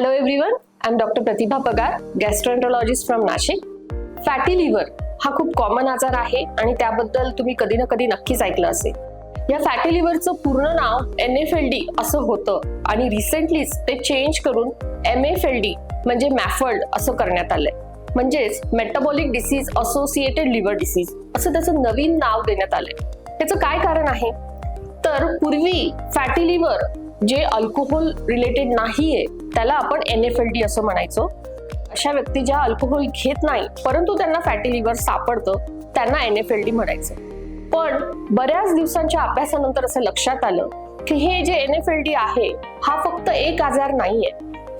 Hello everyone, I am doctor Pratibha Pagar, gastroenterologist from Nashik. Fatty liver हा खूप common आजार आहे आणि त्याबद्दल तुम्ही कधी ना कधी नक्कीच ऐकलं असेल. या फॅटी लिव्हरचं पूर्ण नाव NFLD असं होतं आणि रिसेंटलीच ते चेंज करून MFLD म्हणजे मॅफल्ड असं करण्यात आलंय. म्हणजेच metabolic disease associated liver disease असं त्याचं नवीन नाव देण्यात आलंय. त्याचं काय कारण आहे तर पूर्वी फॅटी लिव्हर जे अल्कोहोल रिलेटेड नाहीये त्याला आपण NFLD असं म्हणायचो. अशा व्यक्ती ज्या अल्कोहोल घेत नाही परंतु त्यांना फॅटी लिव्हर सापडतं त्यांना NFLD म्हणायचं. पण बऱ्याच दिवसांच्या अभ्यासानंतर असं लक्षात आलं की हे जे NFLD आहे हा फक्त एक आजार नाहीये,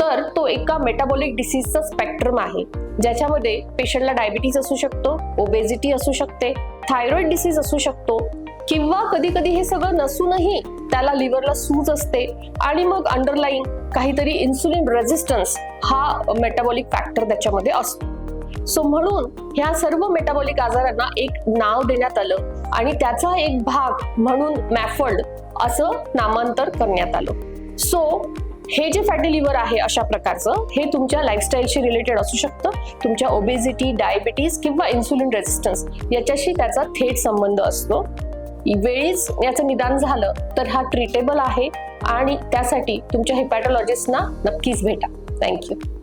तर तो एका मेटाबॉलिक डिसीजचा स्पेक्ट्रम आहे, ज्याच्यामध्ये पेशंटला डायबिटीज असू शकतो, ओबेसिटी असू शकते, थायरॉइड डिसीज असू शकतो किंवा कधी कधी हे सगळं नसूनही त्याला लिव्हरला सूज असते आणि मग अंडरलाईन काहीतरी इन्सुलिन रेझिस्टन्स हा मेटाबॉलिक फॅक्टर त्याच्यामध्ये असतो. सो म्हणून ह्या सर्व मेटाबॉलिक आजारांना एक नाव देण्यात आलं आणि त्याचा एक भाग म्हणून मॅफल्ड असं नामांतर करण्यात आलं. सो हे जे फॅटी लिव्हर आहे अशा प्रकारचं हे तुमच्या लाईफस्टाईलशी रिलेटेड असू शकतं. तुमच्या ओबेसिटी, डायबिटीज किंवा इन्सुलिन रेझिस्टन्स याच्याशी त्याचा थेट संबंध असतो. वेळीच याचं निदान झालं तर हा ट्रीटेबल आहे आणि त्यासाठी तुमच्या हेपॅटॉलॉजिस्टना नक्कीच भेटा. थँक्यू.